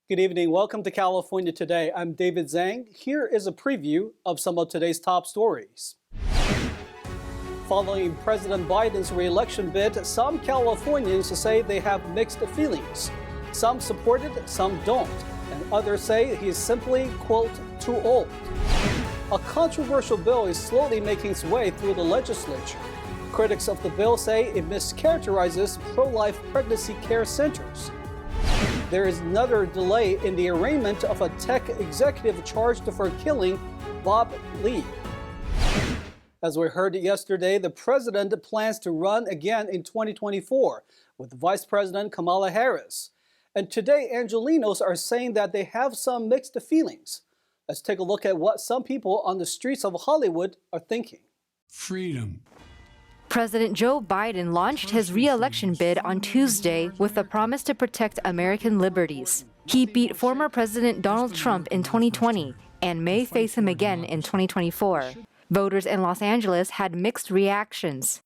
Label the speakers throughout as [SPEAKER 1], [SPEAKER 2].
[SPEAKER 1] Good evening. Welcome to California Today. I'm David Zhang. Here is a preview of some of today's top stories. Following President Biden's re-election bid, some Californians say they have mixed feelings. Some support it, some don't, and others say he's simply, quote, too old. A controversial bill is slowly making its way through the legislature. Critics of the bill say it mischaracterizes pro-life pregnancy care centers. There is another delay in the arraignment of a tech executive charged for killing Bob Lee. As we heard yesterday, the president plans to run again in 2024 with Vice President Kamala Harris. And today, Angelenos are saying that they have some mixed feelings. Let's take a look at what some people on the streets of Hollywood are thinking.
[SPEAKER 2] Freedom.
[SPEAKER 3] President Joe Biden launched his re-election bid on Tuesday with a promise to protect American liberties. He beat former President Donald Trump in 2020 and may face him again in 2024. Voters in Los Angeles had mixed reactions.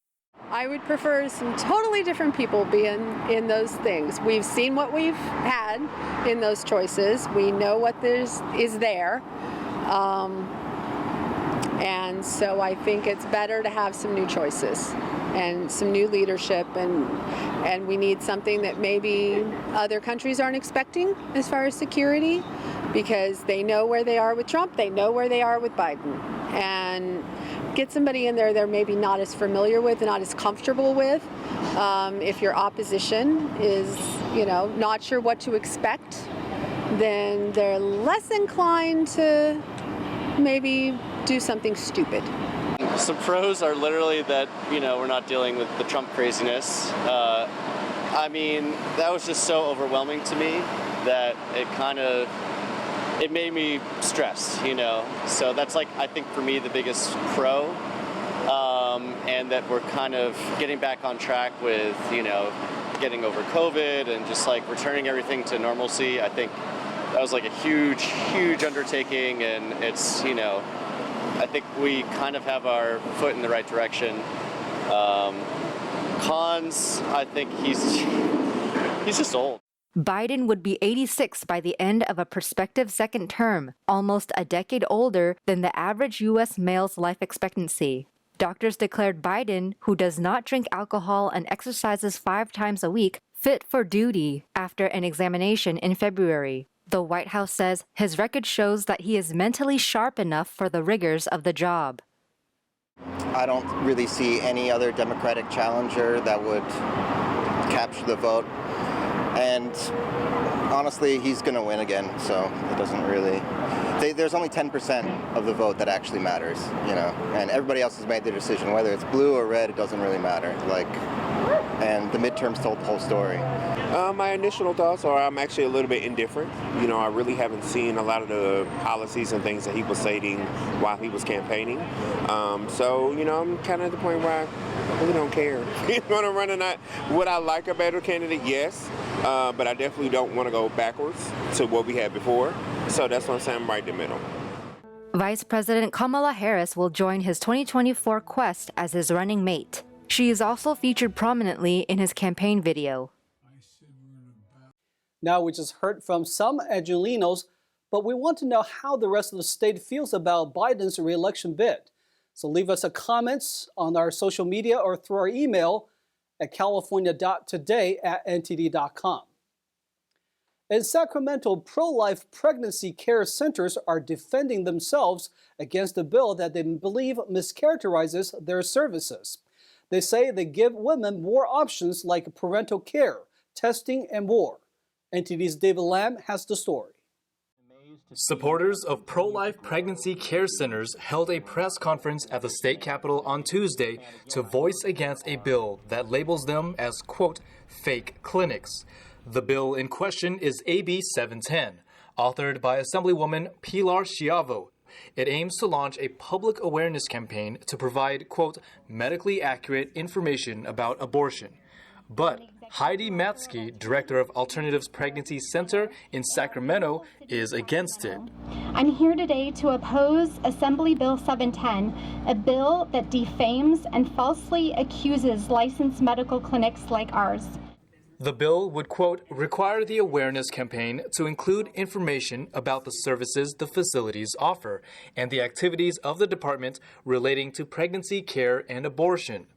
[SPEAKER 4] I would prefer some totally different people being in those things. We've seen what we've had in those choices. We know what is there. And so I think it's better to have some new choices and some new leadership, and we need something that maybe other countries aren't expecting as far as security, because they know where they are with Trump, they know where they are with Biden, and get somebody in there they're maybe not as familiar with and not as comfortable with. If your opposition is, not sure what to expect, then they're less inclined to maybe do something stupid.
[SPEAKER 5] Some pros are literally that, we're not dealing with the Trump craziness. That was just so overwhelming to me that it made me stressed, So that's I think for me, the biggest pro. And that we're kind of getting back on track with, getting over COVID and just returning everything to normalcy. I think that was a huge, huge undertaking, and it's, I think we kind of have our foot in the right direction. Cons, I think he's just old.
[SPEAKER 3] Biden would be 86 by the end of a prospective second term, almost a decade older than the average U.S. male's life expectancy. Doctors declared Biden, who does not drink alcohol and exercises 5 times a week, fit for duty after an examination in February. The White House says his record shows that he is mentally sharp enough for the rigors of the job.
[SPEAKER 6] I don't really see any other Democratic challenger that would capture the vote. And honestly, he's going to win again, so it doesn't really... There's only 10% of the vote that actually matters, and everybody else has made their decision. Whether it's blue or red, it doesn't really matter. And the midterms told the whole story.
[SPEAKER 7] My initial thoughts are I'm actually a little bit indifferent. I really haven't seen a lot of the policies and things that he was stating while he was campaigning. So, I'm kind of at the point where I really don't care. When I'm running out, would I like a better candidate? Yes. But I definitely don't want to go backwards to what we had before. So that's what I'm saying, I'm right in the middle.
[SPEAKER 3] Vice President Kamala Harris will join his 2024 quest as his running mate. She is also featured prominently in his campaign video.
[SPEAKER 1] Now we just heard from some Angelenos, but we want to know how the rest of the state feels about Biden's re-election bid. So leave us a comments on our social media or through our email at california.today@ntd.com. In Sacramento, pro-life pregnancy care centers are defending themselves against a bill that they believe mischaracterizes their services. They say they give women more options like parental care, testing, and more. NTD's David Lamb has the story.
[SPEAKER 8] Supporters of pro-life pregnancy care centers held a press conference at the state capitol on Tuesday to voice against a bill that labels them as, quote, fake clinics. The bill in question is AB 710, authored by Assemblywoman Pilar Schiavo. It aims to launch a public awareness campaign to provide, quote, medically accurate information about abortion. But Heidi Matsky, director of Alternatives Pregnancy Center in Sacramento, is against it.
[SPEAKER 9] I'm here today to oppose Assembly Bill 710, a bill that defames and falsely accuses licensed medical clinics like ours.
[SPEAKER 8] The bill would, quote, require the awareness campaign to include information about the services the facilities offer and the activities of the department relating to pregnancy care and abortion.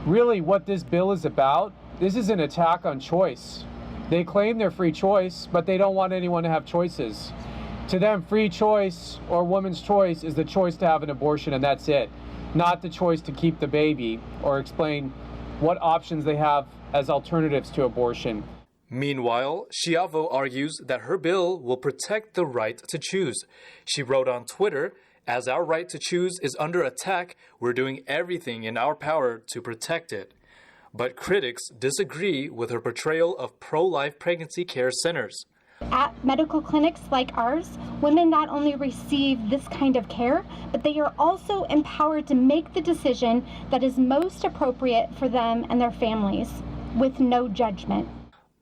[SPEAKER 2] Really, what this bill is about, this is an attack on choice. They claim they're free choice, but they don't want anyone to have choices. To them, free choice or woman's choice is the choice to have an abortion, and that's it. Not the choice to keep the baby or explain what options they have as alternatives to abortion.
[SPEAKER 8] Meanwhile, Schiavo argues that her bill will protect the right to choose. She wrote on Twitter, "As our right to choose is under attack, we're doing everything in our power to protect it." But critics disagree with her portrayal of pro-life pregnancy care centers.
[SPEAKER 9] At medical clinics like ours, women not only receive this kind of care, but they are also empowered to make the decision that is most appropriate for them and their families, with no judgment.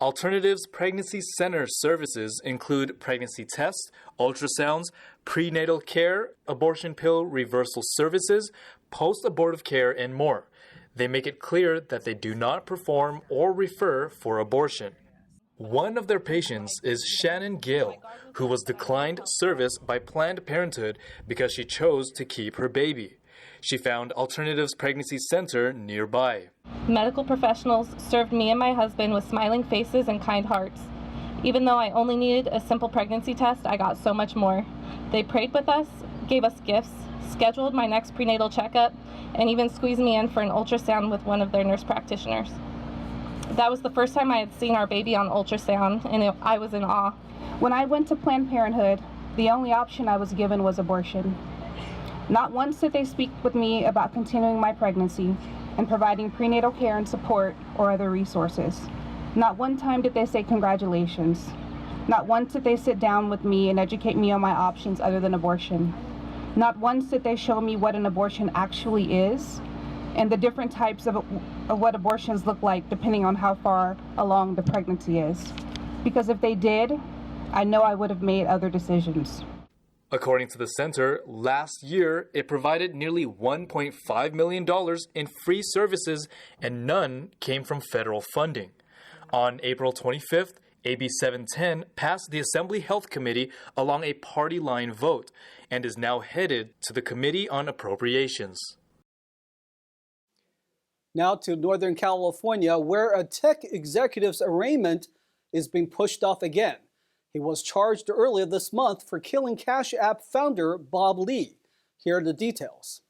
[SPEAKER 8] Alternatives Pregnancy Center services include pregnancy tests, ultrasounds, prenatal care, abortion pill reversal services, post-abortive care, and more. They make it clear that they do not perform or refer for abortion. One of their patients is Shannon Gill, who was declined service by Planned Parenthood because she chose to keep her baby. She found Alternatives Pregnancy Center nearby.
[SPEAKER 10] Medical professionals served me and my husband with smiling faces and kind hearts. Even though I only needed a simple pregnancy test, I got so much more. They prayed with us, gave us gifts, scheduled my next prenatal checkup, and even squeezed me in for an ultrasound with one of their nurse practitioners. That was the first time I had seen our baby on ultrasound, and I was in awe.
[SPEAKER 11] When I went to Planned Parenthood, the only option I was given was abortion. Not once did they speak with me about continuing my pregnancy and providing prenatal care and support or other resources. Not one time did they say congratulations. Not once did they sit down with me and educate me on my options other than abortion. Not once did they show me what an abortion actually is and the different types of what abortions look like depending on how far along the pregnancy is. Because if they did, I know I would have made other decisions.
[SPEAKER 8] According to the center, last year it provided nearly $1.5 million in free services, and none came from federal funding. On April 25th, AB 710 passed the Assembly Health Committee along a party line vote and is now headed to the Committee on Appropriations.
[SPEAKER 1] Now to Northern California, where a tech executive's arraignment is being pushed off again. He was charged earlier this month for killing Cash App founder Bob Lee. Here are the details.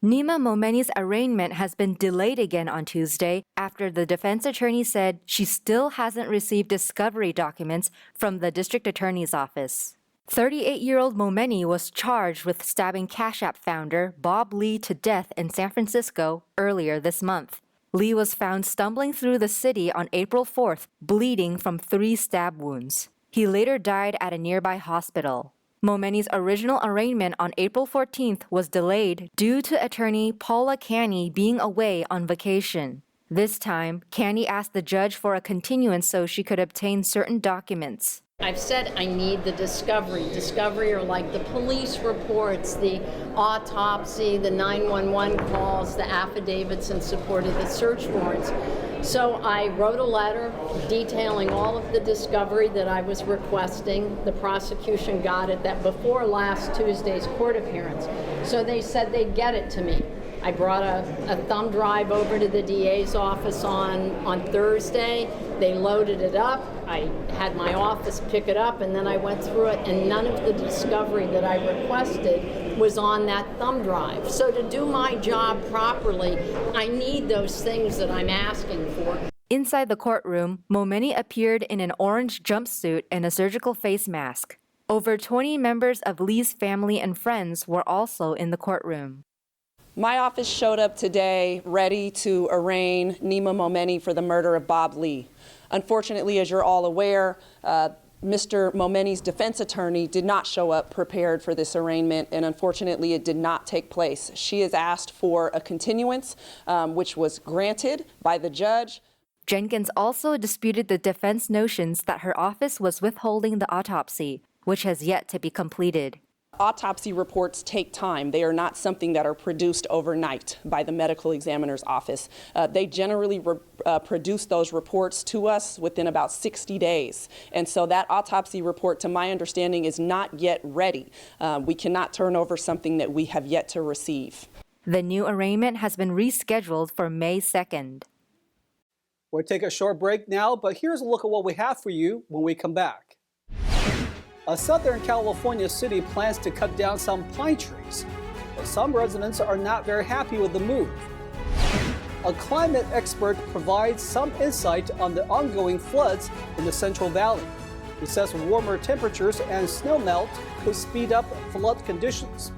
[SPEAKER 3] Nima Momeni's arraignment has been delayed again on Tuesday after the defense attorney said she still hasn't received discovery documents from the district attorney's office. 38-year-old Momeni was charged with stabbing Cash App founder Bob Lee to death in San Francisco earlier this month. Lee was found stumbling through the city on April 4th, bleeding from 3 stab wounds. He later died at a nearby hospital. Momeni's original arraignment on April 14th was delayed due to attorney Paula Canny being away on vacation. This time, Canny asked the judge for a continuance so she could obtain certain documents.
[SPEAKER 12] I've said I need the discovery. Discovery are like the police reports, the autopsy, the 911 calls, the affidavits in support of the search warrants. So I wrote a letter detailing all of the discovery that I was requesting. The prosecution got it that before last Tuesday's court appearance. So they said they'd get it to me. I brought a thumb drive over to the DA's office on Thursday. They loaded it up. I had my office pick it up, and then I went through it, and none of the discovery that I requested was on that thumb drive. So to do my job properly, I need those things that I'm asking for.
[SPEAKER 3] Inside the courtroom, Momeni appeared in an orange jumpsuit and a surgical face mask. Over 20 members of Lee's family and friends were also in the courtroom.
[SPEAKER 13] My office showed up today ready to arraign Nima Momeni for the murder of Bob Lee. Unfortunately, as you're all aware, Mr. Momeni's defense attorney did not show up prepared for this arraignment, and unfortunately it did not take place. She has asked for a continuance, which was granted by the judge.
[SPEAKER 3] Jenkins also disputed the defense notions that her office was withholding the autopsy, which has yet to be completed.
[SPEAKER 13] Autopsy reports take time. They are not something that are produced overnight by the medical examiner's office. They generally produce those reports to us within about 60 days. And so that autopsy report, to my understanding, is not yet ready. We cannot turn over something that we have yet to receive.
[SPEAKER 3] The new arraignment has been rescheduled for May 2nd.
[SPEAKER 1] We'll take a short break now, but here's a look at what we have for you when we come back. A Southern California city plans to cut down some pine trees, but some residents are not very happy with the move. A climate expert provides some insight on the ongoing floods in the Central Valley. He says warmer temperatures and snowmelt could speed up flood conditions.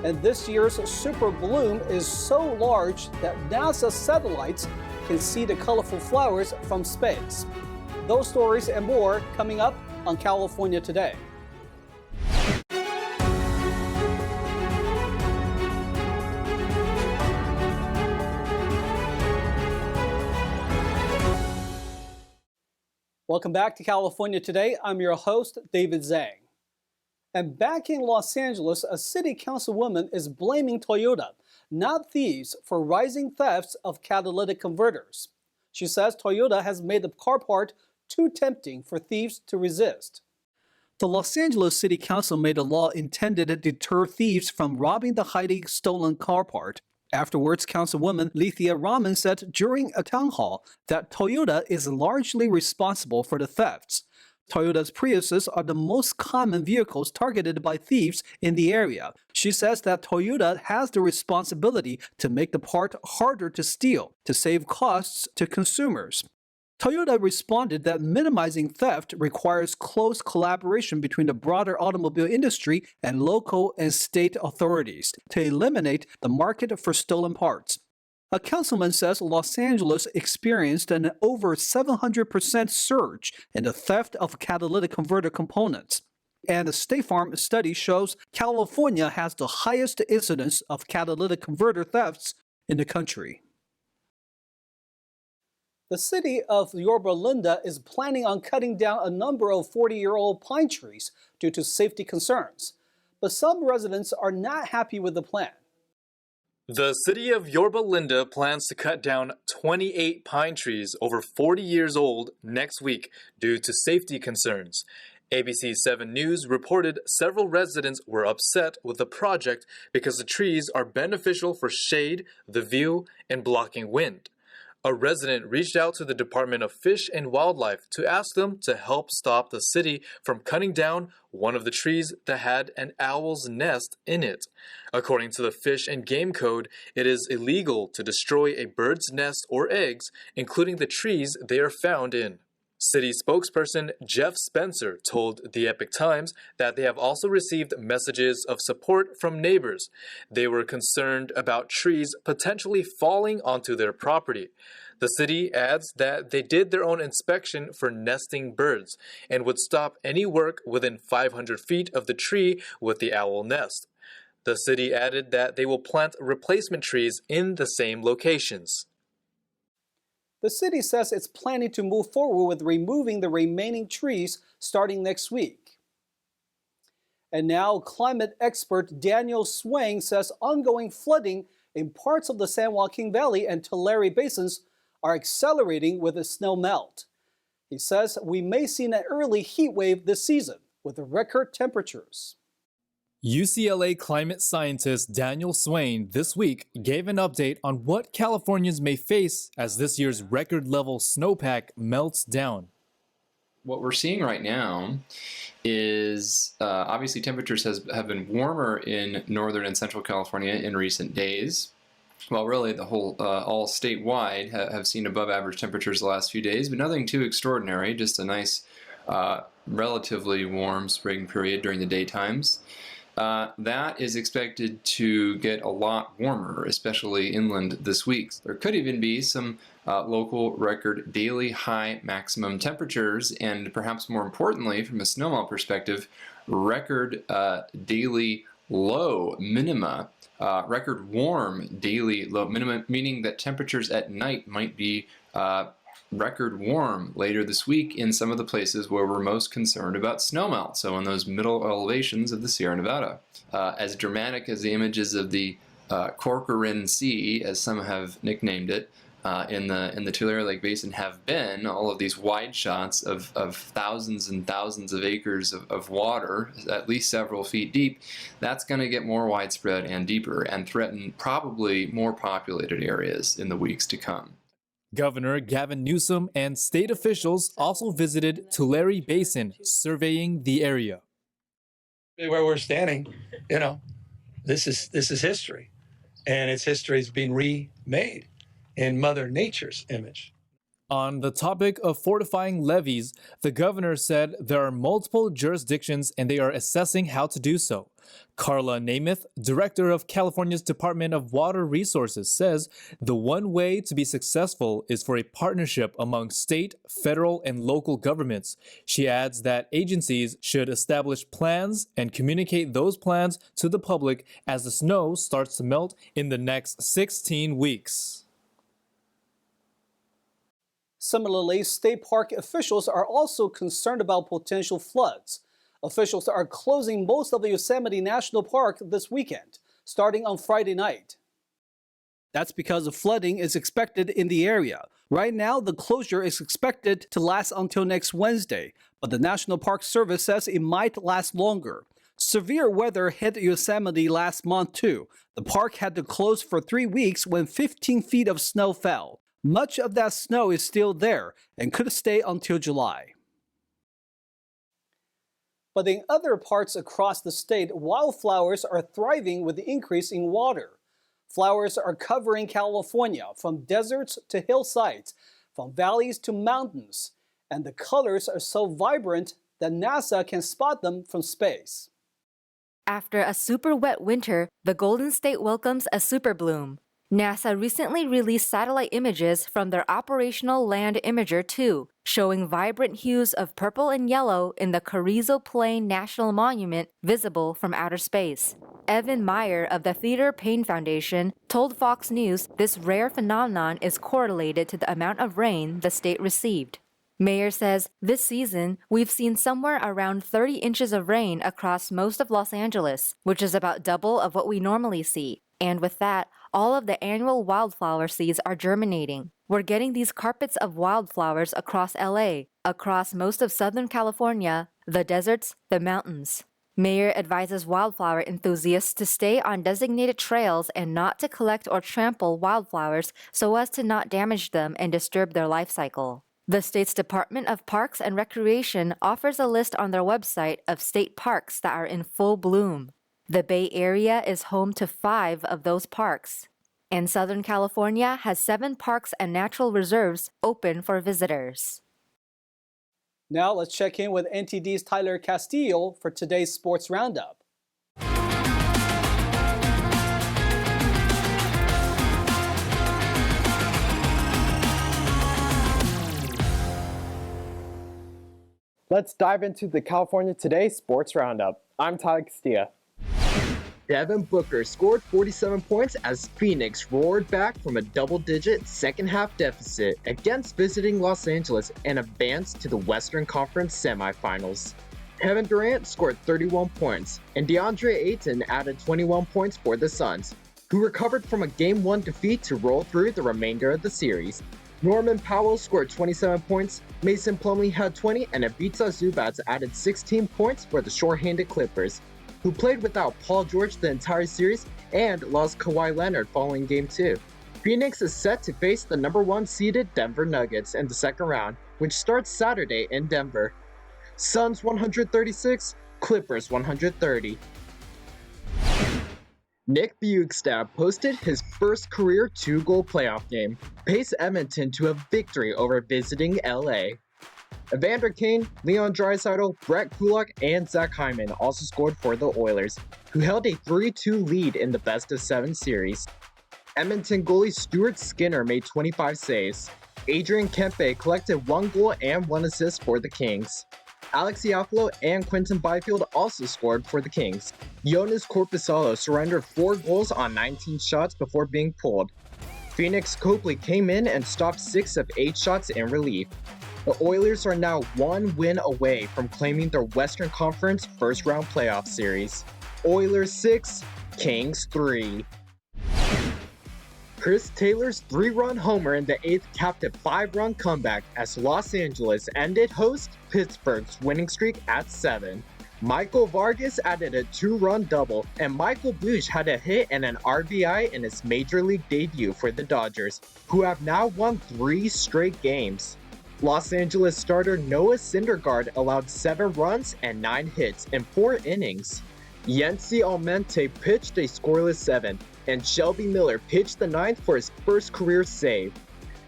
[SPEAKER 1] And this year's super bloom is so large that NASA satellites can see the colorful flowers from space. Those stories and more coming up on California Today. Welcome back to California Today. I'm your host, David Zhang. And back in Los Angeles, a city councilwoman is blaming Toyota, not thieves, for rising thefts of catalytic converters. She says Toyota has made the car part too tempting for thieves to resist. The Los Angeles City Council made a law intended to deter thieves from robbing the highly stolen car part. Afterwards, Councilwoman Lethea Rahman said during a town hall that Toyota is largely responsible for the thefts. Toyota's Priuses are the most common vehicles targeted by thieves in the area. She says that Toyota has the responsibility to make the part harder to steal, to save costs to consumers. Toyota responded that minimizing theft requires close collaboration between the broader automobile industry and local and state authorities to eliminate the market for stolen parts. A councilman says Los Angeles experienced an over 700% surge in the theft of catalytic converter components. And a State Farm study shows California has the highest incidence of catalytic converter thefts in the country. The city of Yorba Linda is planning on cutting down a number of 40-year-old pine trees due to safety concerns. But some residents are not happy with the plan.
[SPEAKER 8] The city of Yorba Linda plans to cut down 28 pine trees over 40 years old next week due to safety concerns. ABC 7 News reported several residents were upset with the project because the trees are beneficial for shade, the view, and blocking wind. A resident reached out to the Department of Fish and Wildlife to ask them to help stop the city from cutting down one of the trees that had an owl's nest in it. According to the Fish and Game Code, it is illegal to destroy a bird's nest or eggs, including the trees they are found in. City spokesperson Jeff Spencer told the Epic Times that they have also received messages of support from neighbors. They were concerned about trees potentially falling onto their property. The city adds that they did their own inspection for nesting birds and would stop any work within 500 feet of the tree with the owl nest. The city added that they will plant replacement trees in the same locations.
[SPEAKER 1] The city says it's planning to move forward with removing the remaining trees starting next week. And now climate expert Daniel Swain says ongoing flooding in parts of the San Joaquin Valley and Tulare basins are accelerating with the snow melt. He says we may see an early heat wave this season with the record temperatures.
[SPEAKER 8] UCLA climate scientist Daniel Swain this week gave an update on what Californians may face as this year's record-level snowpack melts down.
[SPEAKER 14] What we're seeing right now is obviously temperatures have been warmer in northern and central California in recent days. Well, really the whole all statewide have seen above average temperatures the last few days, but nothing too extraordinary, just a nice relatively warm spring period during the daytimes. That is expected to get a lot warmer, especially inland this week. There could even be some local record daily high maximum temperatures, and perhaps more importantly, from a snowmelt perspective, record daily low minima, record warm daily low minima, meaning that temperatures at night might be record warm later this week in some of the places where we're most concerned about snowmelt, so in those middle elevations of the Sierra Nevada. As dramatic as the images of the Corcoran Sea, as some have nicknamed it, in the Tulare Lake Basin have been, all of these wide shots of thousands and thousands of acres of water, at least several feet deep, that's going to get more widespread and deeper and threaten probably more populated areas in the weeks to come.
[SPEAKER 8] Governor Gavin Newsom and state officials also visited Tulare Basin, surveying the area.
[SPEAKER 15] Where we're standing, this is history, and its history is being remade in Mother Nature's image.
[SPEAKER 8] On the topic of fortifying levees, the governor said there are multiple jurisdictions and they are assessing how to do so. Carla Namath, director of California's Department of Water Resources, says the one way to be successful is for a partnership among state, federal, and local governments. She adds that agencies should establish plans and communicate those plans to the public as the snow starts to melt in the next 16 weeks.
[SPEAKER 1] Similarly, state park officials are also concerned about potential floods. Officials are closing most of the Yosemite National Park this weekend, starting on Friday night. That's because the flooding is expected in the area. Right now, the closure is expected to last until next Wednesday, but the National Park Service says it might last longer. Severe weather hit Yosemite last month too. The park had to close for 3 weeks when 15 feet of snow fell. Much of that snow is still there and could stay until July. But in other parts across the state, wildflowers are thriving with the increase in water. Flowers are covering California from deserts to hillsides, from valleys to mountains, and the colors are so vibrant that NASA can spot them from space.
[SPEAKER 3] After a super wet winter, the Golden State welcomes a super bloom. NASA recently released satellite images from their operational Land Imager 2, showing vibrant hues of purple and yellow in the Carrizo Plain National Monument visible from outer space. Evan Meyer of the Theodore Payne Foundation told Fox News this rare phenomenon is correlated to the amount of rain the state received. Mayer says, this season, we've seen somewhere around 30 inches of rain across most of Los Angeles, which is about double of what we normally see. And with that, all of the annual wildflower seeds are germinating. We're getting these carpets of wildflowers across LA, across most of Southern California, the deserts, the mountains. Mayer advises wildflower enthusiasts to stay on designated trails and not to collect or trample wildflowers so as to not damage them and disturb their life cycle. The state's Department of Parks and Recreation offers a list on their website of state parks that are in full bloom. The Bay Area is home to 5 of those parks, and Southern California has 7 parks and natural reserves open for visitors.
[SPEAKER 1] Now let's check in with NTD's Tyler Castillo for today's Sports Roundup.
[SPEAKER 16] Let's dive into the California Today Sports Roundup. I'm Tyler Castillo.
[SPEAKER 17] Devin Booker scored 47 points as Phoenix roared back from a double-digit second-half deficit against visiting Los Angeles and advanced to the Western Conference semifinals. Kevin Durant scored 31 points, and DeAndre Ayton added 21 points for the Suns, who recovered from a Game 1 defeat to roll through the remainder of the series. Norman Powell scored 27 points, Mason Plumlee had 20, and Ivica Zubac added 16 points for the shorthanded Clippers, who played without Paul George the entire series and lost Kawhi Leonard following Game 2. Phoenix is set to face the number 1 seeded Denver Nuggets in the second round, which starts Saturday in Denver. Suns 136, Clippers 130. Nick Bjugstad posted his first career 2-goal playoff game, paced Edmonton to a victory over visiting LA. Evander Kane, Leon Draisaitl, Brett Kulak, and Zach Hyman also scored for the Oilers, who held a 3-2 lead in the best-of-7 series. Edmonton goalie Stuart Skinner made 25 saves. Adrian Kempe collected 1 goal and 1 assist for the Kings. Alex Iafalo and Quentin Byfield also scored for the Kings. Jonas Korpisalo surrendered 4 goals on 19 shots before being pulled. Phoenix Copley came in and stopped 6 of 8 shots in relief. The Oilers are now 1 win away from claiming their Western Conference first-round playoff series. Oilers 6, Kings 3. Chris Taylor's 3-run homer in the 8th capped a 5-run comeback as Los Angeles ended host Pittsburgh's winning streak at 7. Michael Vargas added a 2-run double, and Michael Busch had a hit and an RBI in his Major League debut for the Dodgers, who have now won 3 straight games. Los Angeles starter Noah Syndergaard allowed 7 runs and 9 hits in 4 innings. Yency Almonte pitched a scoreless 7, and Shelby Miller pitched the 9th for his first career save.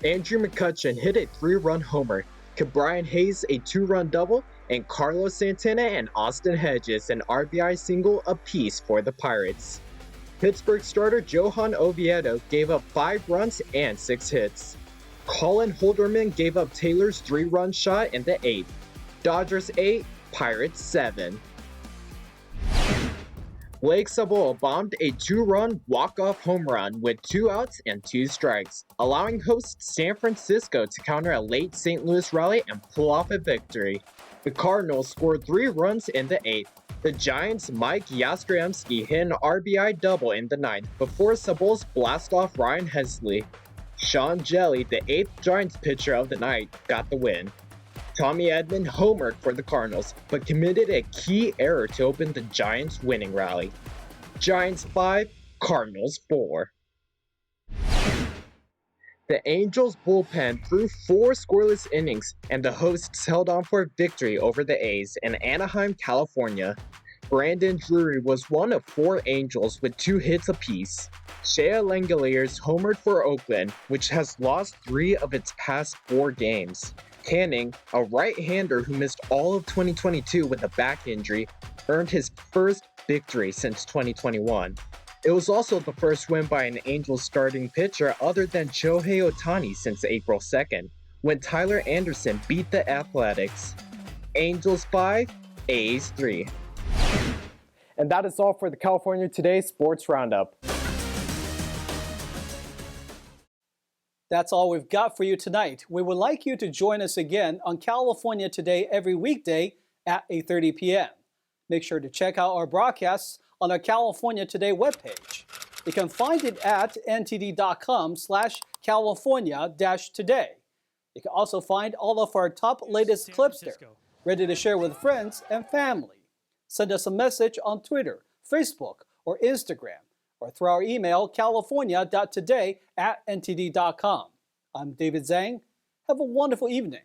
[SPEAKER 17] Andrew McCutchen hit a 3-run homer, Brian Hayes a 2-run double, and Carlos Santana and Austin Hedges an RBI single apiece for the Pirates. Pittsburgh starter Johan Oviedo gave up 5 runs and 6 hits. Colin Holderman gave up Taylor's 3-run shot in the 8th. Dodgers 8, Pirates 7. Blake Sabol bombed a 2-run walk-off home run with 2 outs and 2 strikes, allowing host San Francisco to counter a late St. Louis rally and pull off a victory. The Cardinals scored 3 runs in the 8th. The Giants' Mike Yastrzemski hit an RBI double in the 9th before Sabol's blast off Ryan Hesley. Sean Jelly, the 8th Giants pitcher of the night, got the win. Tommy Edman homered for the Cardinals, but committed a key error to open the Giants' winning rally. Giants 5, Cardinals 4. The Angels' bullpen threw 4 scoreless innings, and the hosts held on for a victory over the A's in Anaheim, California. Brandon Drury was one of 4 Angels with 2 hits apiece. Shea Langeliers homered for Oakland, which has lost 3 of its past 4 games. Canning, a right-hander who missed all of 2022 with a back injury, earned his first victory since 2021. It was also the first win by an Angels starting pitcher other than Shohei Ohtani since April 2nd, when Tyler Anderson beat the Athletics. Angels 5, A's 3.
[SPEAKER 16] And that is all for the California Today Sports Roundup.
[SPEAKER 1] That's all we've got for you tonight. We would like you to join us again on California Today every weekday at 8:30 p.m. Make sure to check out our broadcasts on our California Today webpage. You can find it at ntd.com/California-today. You can also find all of our top latest clips there, ready to share with friends and family. Send us a message on Twitter, Facebook, or Instagram, or through our email, california.today@ntd.com. I'm David Zhang. Have a wonderful evening.